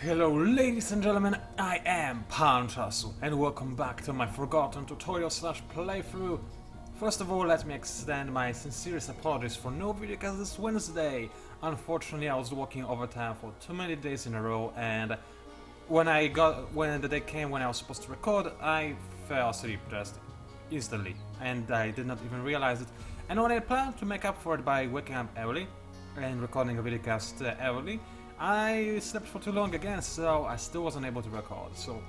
Hello ladies and gentlemen, I am PANCZASU and welcome back to my forgotten tutorial slash playthrough. First of all, let me extend my sincerest apologies for no video cast this Wednesday. Unfortunately, I was working overtime for too many days in a row, and when the day came when I was supposed to record, I fell asleep just instantly, and I did not even realize it. And when I planned to make up for it by waking up early and recording a video cast early, I slept for too long again, so I still wasn't able to record, so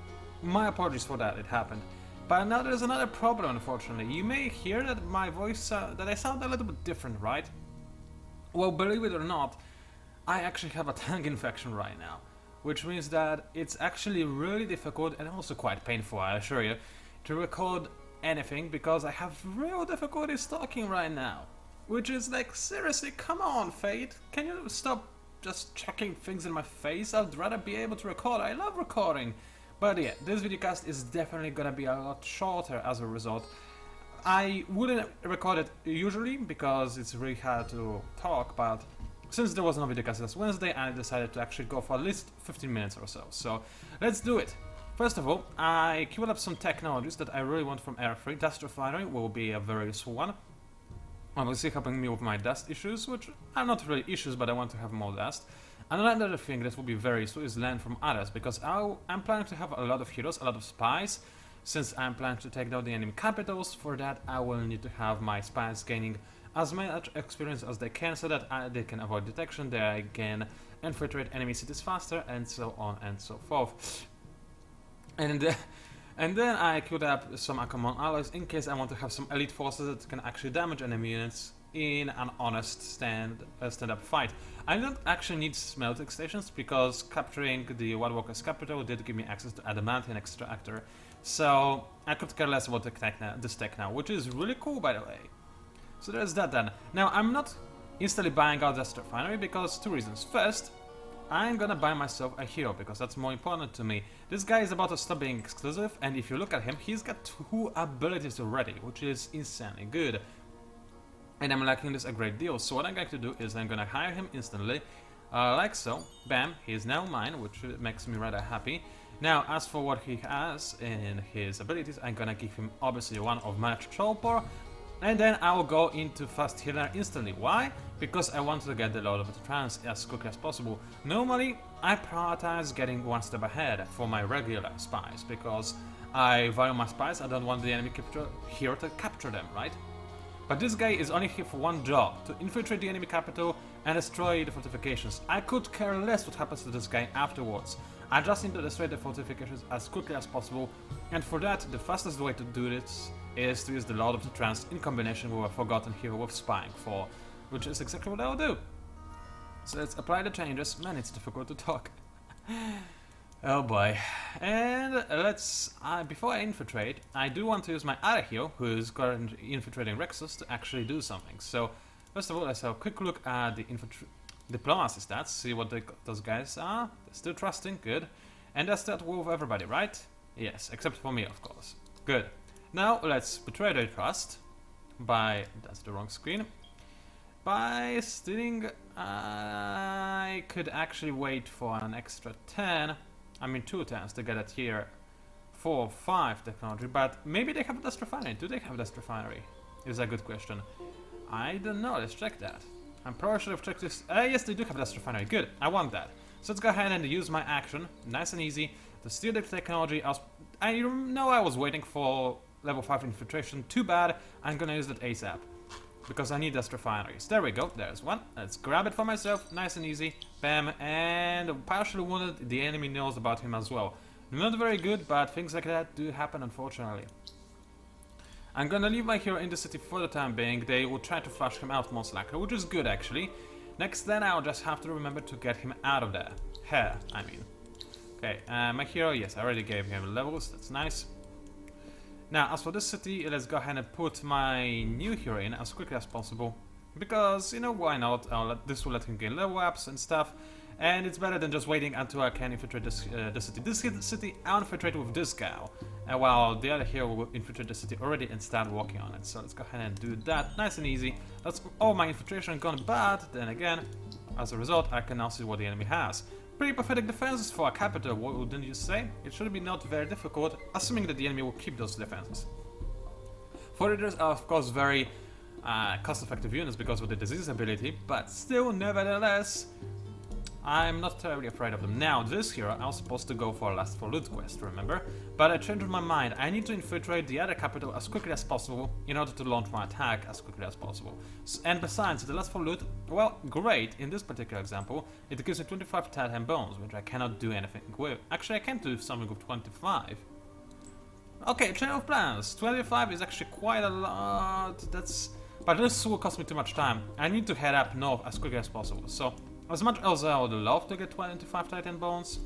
my apologies for that, it happened. But now there's another problem, unfortunately. You may hear that my voice, that I sound a little bit different, right? Well, believe it or not, I actually have a tongue infection right now, which means that it's actually really difficult and also quite painful, I assure you, to record anything because I have real difficulties talking right now. Which is like, seriously, come on, Fate, can you stop just chucking things in my face? I'd rather be able to record. I love recording. But yeah, this videocast is definitely gonna be a lot shorter as a result. I wouldn't record it usually because it's really hard to talk, but since there was no videocast last Wednesday, I decided to actually go for at least 15 minutes or so. So let's do it. First of all, I queued up some technologies that I really want from Air3. Dust Refinery will be a very useful one. Obviously helping me with my dust issues, which are not really issues, but I want to have more dust. Another thing that will be very useful is learn from others, because I'm planning to have a lot of heroes, a lot of spies. Since I'm planning to take down the enemy capitals, for that I will need to have my spies gaining as much experience as they can, so that they can avoid detection, they can infiltrate enemy cities faster, and so on and so forth. And then I queued up some uncommon alloys in case I want to have some elite forces that can actually damage enemy units in an honest stand-up fight. I don't actually need smelting stations because capturing the White Walker's capital did give me access to adamantine extractor, so I could care less about this tech now, which is really cool, by the way. So there's that then. Now I'm not instantly buying out Dust Refinery because two reasons. First, I'm gonna buy myself a hero because that's more important to me. This guy is about to stop being exclusive, and if you look at him, he's got 2 abilities already, which is insanely good. And I'm liking this a great deal, so what I'm going to do is I'm gonna hire him instantly, like so. Bam, he's now mine, which makes me rather happy. Now, as for what he has in his abilities, I'm gonna give him obviously one of Match Chopper, and then I will go into Fast Healer instantly. Why? Because I want to get the Lord of the Trance as quickly as possible. Normally, I prioritize getting one step ahead for my regular spies, because I value my spies, I don't want the enemy hero to capture them, right? But this guy is only here for one job, to infiltrate the enemy capital and destroy the fortifications. I could care less what happens to this guy afterwards. I just need to destroy the fortifications as quickly as possible, and for that, the fastest way to do this is to use the Lord of the Trance in combination with a forgotten hero with spying for, which is exactly what I'll do. So let's apply the changes. Man, it's difficult to talk. Oh boy. And let's, before I infiltrate, I do want to use my other hero, who is currently infiltrating Rexus, to actually do something. So, first of all, let's have a quick look at the diplomacy stats, see what those guys are. They're still trusting, good. And that's that with everybody, right? Yes, except for me, of course. Good. Now, let's betray their trust by, that's the wrong screen, by stealing. I could actually wait for an extra 10, I mean 2 turns to get it here, 4 or 5 technology, but maybe they have a Dust Refinery. Do they have a Dust Refinery? Is a good question. I don't know, let's check that. I'm probably should have checked this. Yes, they do have a Dust Refinery, good, I want that. So let's go ahead and use my action, nice and easy, to steal the technology. I know I was waiting for level 5 infiltration, too bad, I'm gonna use that ASAP. Because I need Dust Refineries. There we go, there's one. Let's grab it for myself, nice and easy. Bam, and partially wounded, the enemy knows about him as well. Not very good, but things like that do happen, unfortunately. I'm gonna leave my hero in the city for the time being. They will try to flush him out most likely, which is good actually. Next then I'll just have to remember to get him out of there. Here, I mean. Okay, my hero, yes, I already gave him levels, that's nice. Now, as for this city, let's go ahead and put my new hero in as quickly as possible. Because, you know, why not? This will let him gain level ups and stuff. And it's better than just waiting until I can infiltrate this city. This city, I'll infiltrate with this guy. While the other hero will infiltrate the city already and start working on it. So let's go ahead and do that, nice and easy. That's all my infiltration gone, but then again, as a result, I can now see what the enemy has. Pretty pathetic defenses for a capital, wouldn't you say? It should be not very difficult, assuming that the enemy will keep those defenses. Foragers are of course very cost-effective units because of the disease ability, but still, nevertheless, I'm not terribly afraid of them. Now, this hero, I was supposed to go for a Last for Loot quest, remember? But I changed my mind. I need to infiltrate the other capital as quickly as possible in order to launch my attack as quickly as possible. And besides, the Last for Loot, well, great, in this particular example, it gives me 25 titanium bones, which I cannot do anything with. Actually, I can do something with 25. Okay, chain of plans. 25 is actually quite a lot. But this will cost me too much time. I need to head up north as quickly as possible. So, as much as I would love to get 25 Titan bones,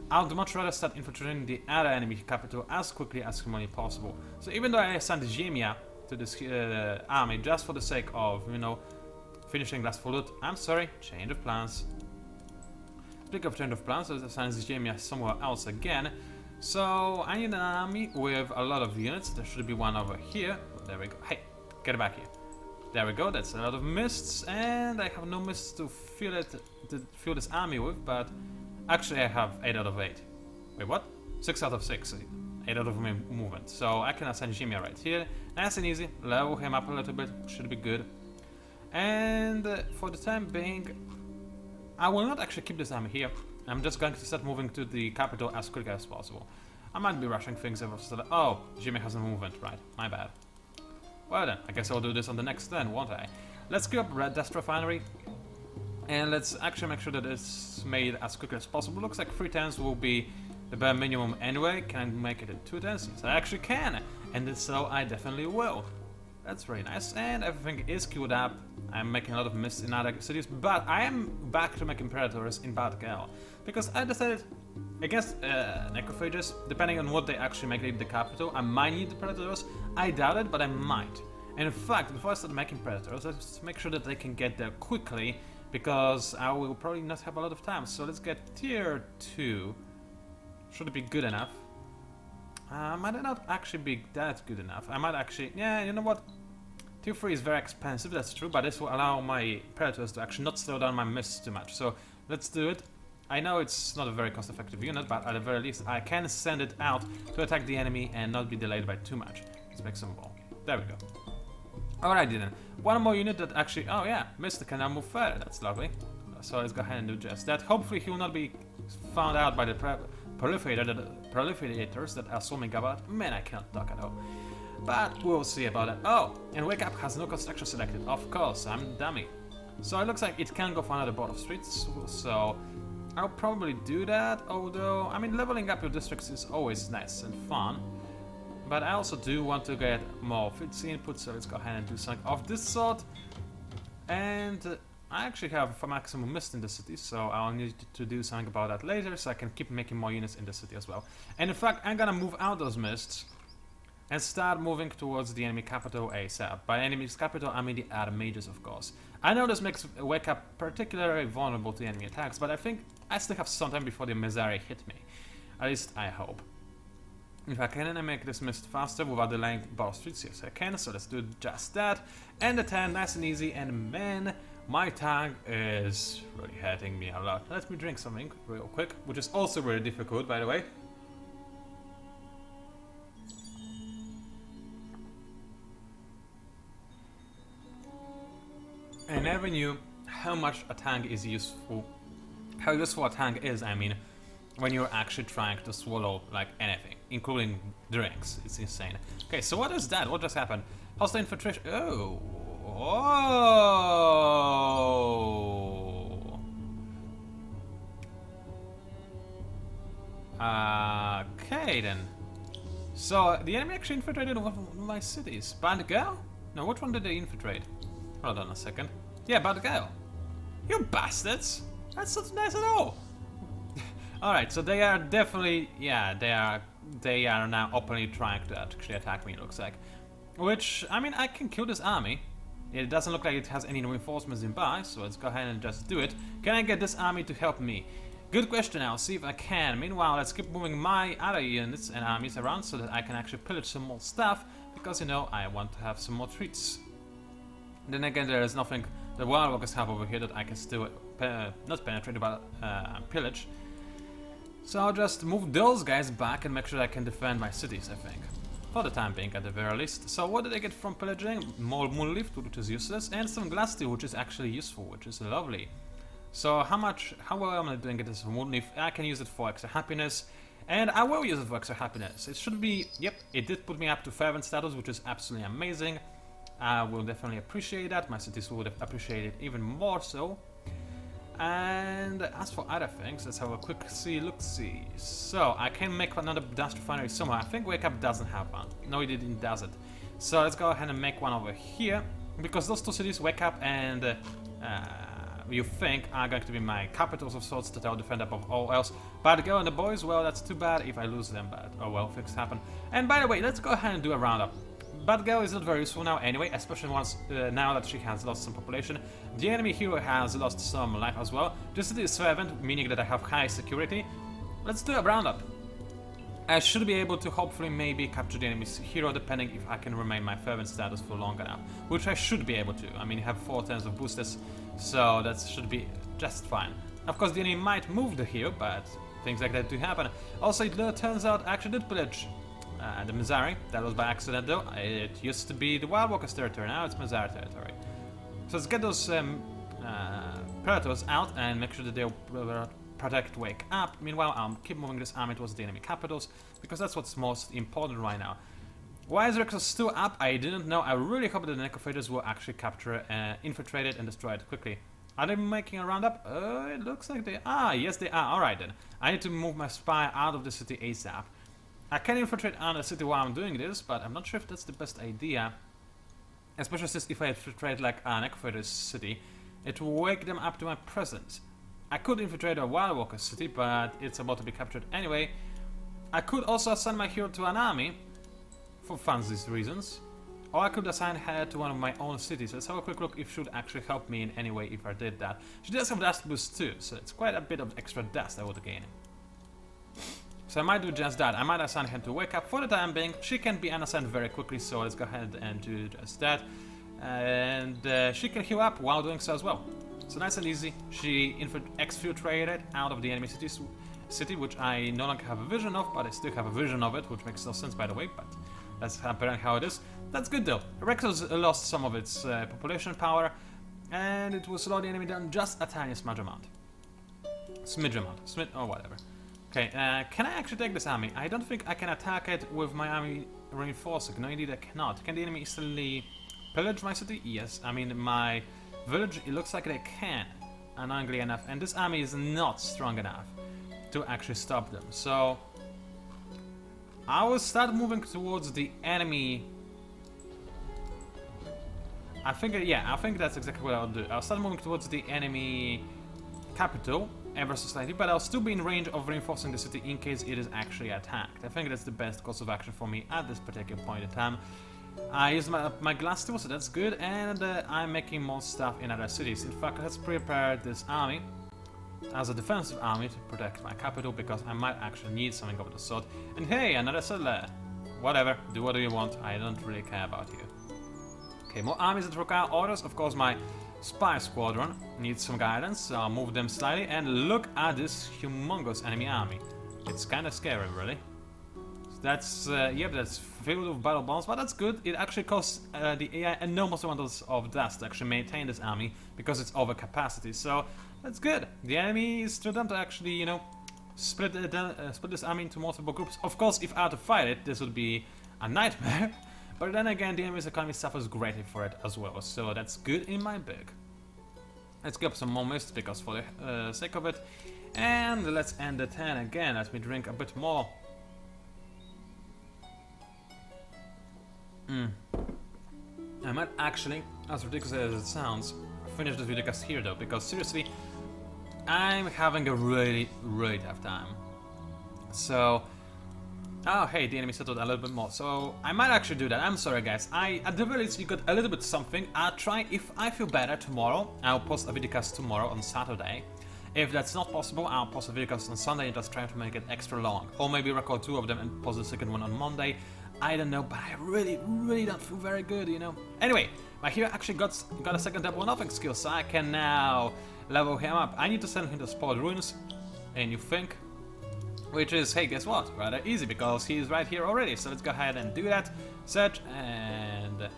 I would much rather start infiltrating the other enemy capital as quickly as humanly possible. So even though I sent Ziemia to this army just for the sake of, you know, finishing Last for Loot, I'm sorry, change of plans. Speaking of change of plans, let's assign Ziemia somewhere else again. So I need an army with a lot of units. There should be one over here. There we go. Hey, get back here. There we go, that's a lot of mists, and I have no mists to fill this army with, but actually I have 8 out of 8. Wait, what? 6 out of 6. 8 out of movement. So I can assign Ziemia right here. Nice and easy. Level him up a little bit. Should be good. And for the time being, I will not actually keep this army here. I'm just going to start moving to the capital as quickly as possible. I might be rushing things ever so that... Oh, Ziemia has a movement, right. My bad. Well then, I guess I'll do this on the next turn, won't I? Let's queue up Red Dust Refinery. And let's actually make sure that it's made as quickly as possible. Looks like 3 turns will be the bare minimum anyway. Can I make it in 2 turns? Yes, I actually can. And so I definitely will. That's very nice. And everything is queued up. I'm making a lot of mists in other cities. But I am back to making Predators in Batgal. Because I decided against Necrophages, depending on what they actually make the capital, I might need the Predators. I doubt it, but I might. And in fact, before I start making Predators, let's make sure that they can get there quickly, because I will probably not have a lot of time. So let's get tier 2. Should it be good enough? Might not actually be that good enough. I might actually... Yeah, you know what? Tier 3 is very expensive, that's true, but this will allow my Predators to actually not slow down my mists too much. So let's do it. I know it's not a very cost-effective unit, but at the very least I can send it out to attack the enemy and not be delayed by too much. Let's make some more. There we go. Alrighty then. One more unit that actually... Oh yeah, Mr. can now move further. That's lovely. So let's go ahead and do just that. Hopefully he will not be found out by the proliferators that are swarming about. Man, I cannot talk at all. But we'll see about it. Oh, and Wake Up has no construction selected. Of course, I'm a dummy. So it looks like it can go for another board of streets. So I'll probably do that. Although, I mean, leveling up your districts is always nice and fun. But I also do want to get more fancy input, so let's go ahead and do something of this sort. And I actually have a maximum mist in the city, so I'll need to do something about that later, so I can keep making more units in the city as well. And in fact, I'm gonna move out those mists and start moving towards the enemy capital ASAP. By enemy's capital, I mean the Armages, of course. I know this makes Wake Up particularly vulnerable to enemy attacks, but I think I still have some time before the Misery hit me. At least I hope. If I can make this mist faster without delaying bar streets, yes I can, so let's do just that. And the 10, nice and easy, and man, my tongue is really hurting me a lot. Let me drink something real quick, which is also really difficult, by the way. I never knew how much a tongue is useful, how useful a tongue is, I mean, when you're actually trying to swallow like anything, including drinks. It's insane. Okay, so what is that? What just happened? Hostile infiltration. Oh. Oh. Okay then. So the enemy actually infiltrated one of my cities. Bad Girl? No, which one did they infiltrate? Hold on a second. Yeah, Bad Girl. You bastards! That's not nice at all. Alright, so they are definitely, yeah, they are now openly trying to actually attack me, it looks like. Which, I mean, I can kill this army. It doesn't look like it has any reinforcements nearby, so let's go ahead and just do it. Can I get this army to help me? Good question, I'll see if I can. Meanwhile, let's keep moving my other units and armies around so that I can actually pillage some more stuff, because, you know, I want to have some more treats. Then again, there is nothing the Wild Walkers have over here that I can still not penetrate, but pillage. So I'll just move those guys back and make sure I can defend my cities, I think. For the time being, at the very least. So what did I get from pillaging? More moonleaf, which is useless, and some glass steel, which is actually useful, which is lovely. So how well am I doing it as moonleaf? I can use it for extra happiness, and I will use it for extra happiness. It should be, yep, it did put me up to fervent status, which is absolutely amazing. I will definitely appreciate that. My cities would have appreciated it even more so. And as for other things, let's have a quick look-see. So, I can make another dust refinery somewhere. I think Wake Up doesn't have one. No, it didn't, does it. So let's go ahead and make one over here. Because those two cities, Wake Up and you think are going to be my capitals of sorts that I'll defend above all else. But Girl and the boys, well, that's too bad if I lose them, but oh well, things happen. And by the way, let's go ahead and do a roundup. Bad Girl is not very useful now anyway, especially once now that she has lost some population. The enemy hero has lost some life as well. This city is fervent, meaning that I have high security. Let's do a roundup. I should be able to hopefully maybe capture the enemy's hero, depending if I can remain my fervent status for long enough. Which I should be able to. I mean, I have 4 turns of boosters, so that should be just fine. Of course, the enemy might move the hero, but things like that do happen. Also, it turns out I actually did pillage the Missouri. That was by accident though. It used to be the Wild Walkers territory, now it's Missouri territory. So let's get those predators out and make sure that they'll protect Wake Up. Meanwhile, I'll keep moving this army towards the enemy capitals, because that's what's most important right now. Why is Rexos still up? I didn't know. I really hope that the Necrophages will actually capture, infiltrate it and destroy it quickly. Are they making a roundup? It looks like they are. Yes, they are. Alright then. I need to move my spy out of the city ASAP. I can infiltrate on a city while I'm doing this, but I'm not sure if that's the best idea. Especially since if I infiltrate like an Necrophages city, it will wake them up to my presence. I could infiltrate a Wild Walker city, but it's about to be captured anyway. I could also assign my hero to an army, for fancy reasons. Or I could assign her to one of my own cities. Let's have a quick look if she would actually help me in any way if I did that. She does have dust boost too, so it's quite a bit of extra dust I would gain. So I might do just that. I might assign her to Wake Up for the time being. She can be unassigned very quickly, so let's go ahead and do just that. And she can heal up while doing so as well. So nice and easy. She exfiltrated out of the enemy city, which I no longer have a vision of, but I still have a vision of it, which makes no sense by the way, but that's apparently how it is. That's good though. Rexos lost some of its population power, and it will slow the enemy down just a tiny smidge amount. Smidge amount. Or whatever. Okay, can I actually take this army? I don't think I can attack it with my army reinforcing. No, indeed I cannot. Can the enemy easily pillage my city? Yes. I mean, my village, it looks like they can, annoyingly enough. And this army is not strong enough to actually stop them. So, I will start moving towards the enemy. I think, yeah, I think that's exactly what I'll do. I'll start moving towards the enemy capital, ever so slightly, but I'll still be in range of reinforcing the city in case it is actually attacked. I think that's the best course of action for me at this particular point in time. I used my glass steel, so that's good, and I'm making more stuff in other cities. In fact, let's prepare this army as a defensive army to protect my capital, because I might actually need something of the sort. And hey, another settler! Whatever, do what you want, I don't really care about you. Okay, more armies that require orders. Of course, my spy squadron needs some guidance, so I'll move them slightly, and look at this humongous enemy army. It's kind of scary, really. So that's, yep, that's filled with battle bombs, but that's good. It actually costs the AI enormous amounts of dust to actually maintain this army, because it's over capacity, so that's good. The enemy is too dumb to actually, you know, split this army into multiple groups. Of course, if I had to fight it, this would be a nightmare. But then again, the enemy's economy suffers greatly for it as well, so that's good in my book. Let's get up some more mist, because for the sake of it. And let's end the turn again. Let me drink a bit more. I might actually, as ridiculous as it sounds, finish this video here though, because seriously, I'm having a really tough time. So, oh hey, the enemy settled a little bit more, so I might actually do that. I'm sorry guys, at the very least you got a little bit something. I'll try, if I feel better tomorrow, I'll post a videocast tomorrow on Saturday. If that's not possible, I'll post a videocast on Sunday and just try to make it extra long. Or maybe record 2 of them and post the second one on Monday. I don't know, but I really don't feel very good, you know. Anyway, my hero actually got a second double nothing skill, so I can now level him up. I need to send him to Spoiled Ruins, and you think? Which is, hey, guess what? Rather easy, because he's right here already. So let's go ahead and do that. Search, and...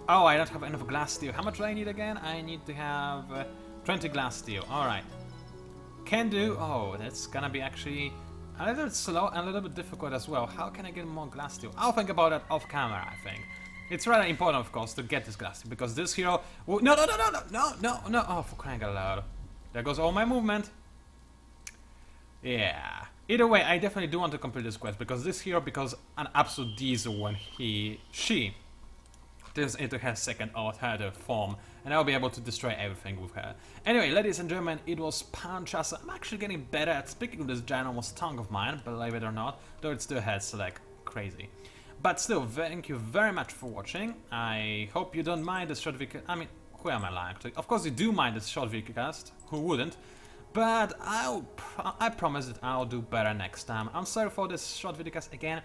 Oh, I don't have enough glass steel. How much do I need again? I need to have 20 glass steel. Alright. Can do. Oh, that's gonna be actually a little bit slow and a little bit difficult as well. How can I get more glass steel? I'll think about that off camera, I think. It's rather important, of course, to get this glass steel, because this hero... No, no, no, no, no, no, no, no. Oh, for crying out loud. There goes all my movement. Yeah. Either way, I definitely do want to complete this quest, because this hero becomes an absolute diesel when she turns into her second or third form, and I'll be able to destroy everything with her. Anyway, ladies and gentlemen, it was PANCZASU. I'm actually getting better at speaking this ginormous tongue of mine, believe it or not, though it still hurts like crazy. But still, thank you very much for watching. I hope you don't mind this short video. I mean, who am I lying to? Of course you do mind this short video cast, who wouldn't? But I promise that I'll do better next time. I'm sorry for this short video cast again,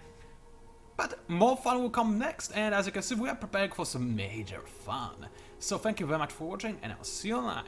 but more fun will come next, and as you can see, we are preparing for some major fun. So thank you very much for watching, and I'll see you online.